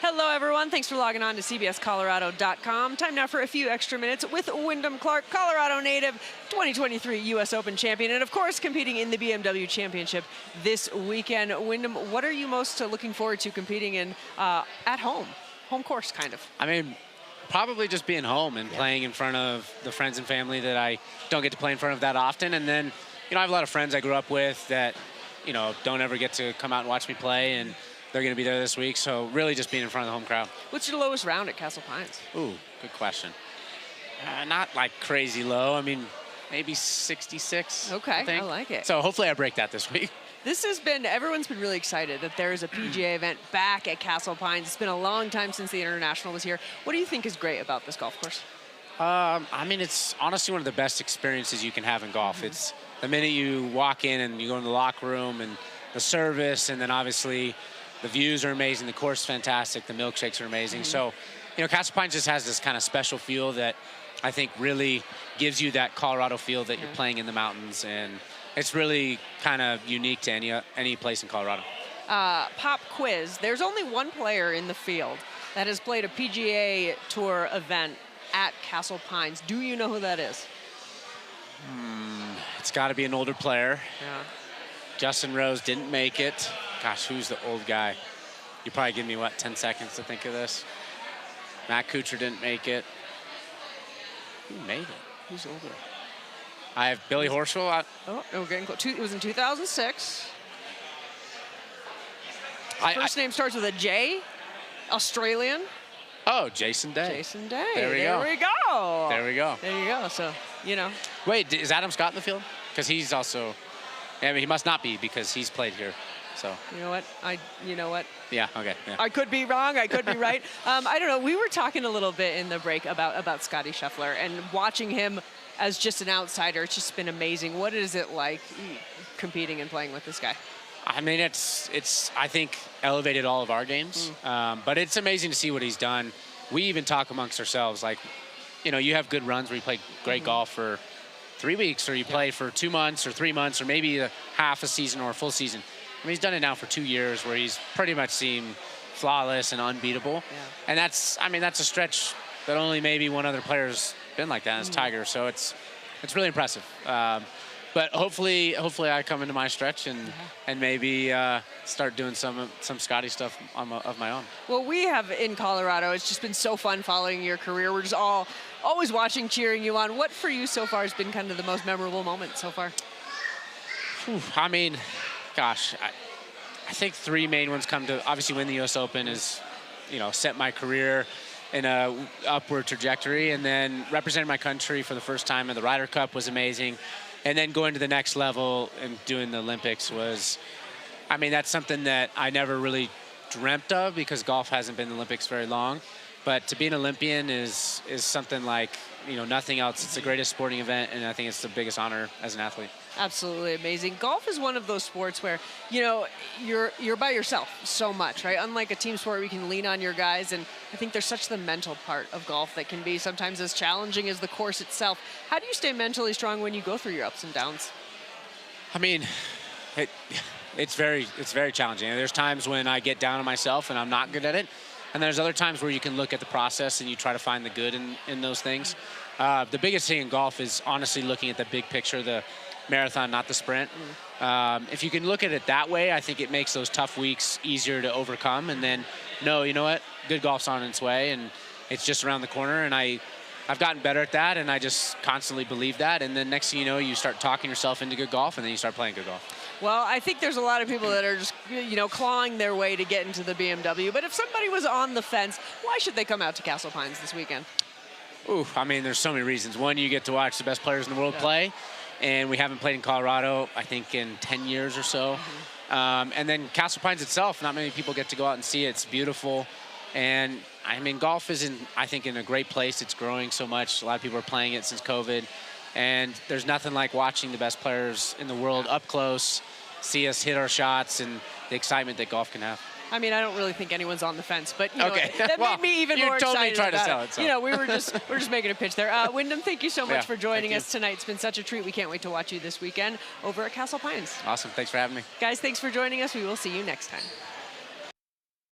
Hello, everyone. Thanks for logging on to CBSColorado.com. Time now for a few extra minutes with Wyndham Clark, Colorado native, 2023 U.S. Open champion, and of course, competing in the BMW Championship this weekend. Wyndham, what are you most looking forward to competing in at home? Home course, kind of. I mean, probably just being home and playing in front of the friends and family that I don't get to play in front of that often. And then, I have a lot of friends I grew up with that, don't ever get to come out and watch me play, and they're going to be there this week. So really just being in front of the home crowd. What's your lowest round at Castle Pines? Ooh, good question. Not like crazy low. I mean, maybe 66. Okay, I like it. So hopefully I break that this week. Everyone's been really excited that there is a PGA event back at Castle Pines. It's been a long time since the International was here. What do you think is great about this golf course? I mean, it's honestly one of the best experiences you can have in golf. It's the minute you walk in and you go in the locker room and the service, and then obviously the views are amazing, the course is fantastic, the milkshakes are amazing. So, Castle Pines just has this kind of special feel that I think really gives you that Colorado feel that you're playing in the mountains, and it's really kind of unique to any place in Colorado. Pop quiz. There's only one player in the field that has played a PGA Tour event at Castle Pines. Do you know who that is? It's got to be an older player. Yeah. Justin Rose didn't make it. Gosh, who's the old guy? You probably give me, 10 seconds to think of this. Matt Kuchar didn't make it. Who made it? Who's older? I have Billy Horschel. Oh, we're getting close. It was in 2006. First name starts with a J. Australian. Oh, Jason Day. Jason Day. There we go. There we go. There you go. So, Wait, is Adam Scott in the field? Because he's also, he must not be because he's played here. So. You know what? Yeah, okay. Yeah. I could be wrong. I could be right. I don't know. We were talking a little bit in the break about Scottie Scheffler and watching him as just an outsider. It's just been amazing. What is it like competing and playing with this guy? I mean, it's I think, elevated all of our games. But it's amazing to see what he's done. We even talk amongst ourselves, like, you have good runs where you play great golf for 3 weeks, or you play for 2 months or 3 months, or maybe a half a season or a full season. I mean, he's done it now for 2 years where he's pretty much seemed flawless and unbeatable. Yeah. And that's a stretch that only maybe one other player's been like that, and it's Tiger. So it's really impressive. But hopefully I come into my stretch and maybe start doing some Scotty stuff of my own. Well, we have in Colorado. It's just been so fun following your career. We're just always watching, cheering you on. What for you so far has been kind of the most memorable moment so far? I mean, gosh, I think three main ones come to obviously win the U.S. Open is, set my career in a upward trajectory, and then representing my country for the first time in the Ryder Cup was amazing. And then going to the next level and doing the Olympics was, that's something that I never really dreamt of because golf hasn't been in the Olympics very long. But to be an Olympian is something like, nothing else. It's the greatest sporting event, and I think it's the biggest honor as an athlete. Absolutely amazing. Golf is one of those sports where, you're by yourself so much, right? Unlike a team sport where you can lean on your guys, and I think there's such the mental part of golf that can be sometimes as challenging as the course itself. How do you stay mentally strong when you go through your ups and downs? I mean, it's very challenging. There's times when I get down on myself and I'm not good at it. And there's other times where you can look at the process and you try to find the good in those things. The biggest thing in golf is honestly looking at the big picture, the marathon, not the sprint. If you can look at it that way, I think it makes those tough weeks easier to overcome. And then, you know what? Good golf's on its way, and it's just around the corner. And I've gotten better at that, and I just constantly believe that. And then next thing you know, you start talking yourself into good golf, and then you start playing good golf. Well, I think there's a lot of people that are just, clawing their way to get into the BMW. But if somebody was on the fence, why should they come out to Castle Pines this weekend? Ooh, there's so many reasons. One, you get to watch the best players in the world play. And we haven't played in Colorado, I think, in 10 years or so. And then Castle Pines itself, not many people get to go out and see it. It's beautiful. And, golf is, I think, in a great place. It's growing so much. A lot of people are playing it since COVID. And there's nothing like watching the best players in the world up close, see us hit our shots, and the excitement that golf can have. I don't really think anyone's on the fence, but okay. That made me even more totally excited trying to about sell it. it so. We're just making a pitch there. Wyndham, thank you so much for joining us tonight. It's been such a treat. We can't wait to watch you this weekend over at Castle Pines. Awesome. Thanks for having me. Guys, thanks for joining us. We will see you next time.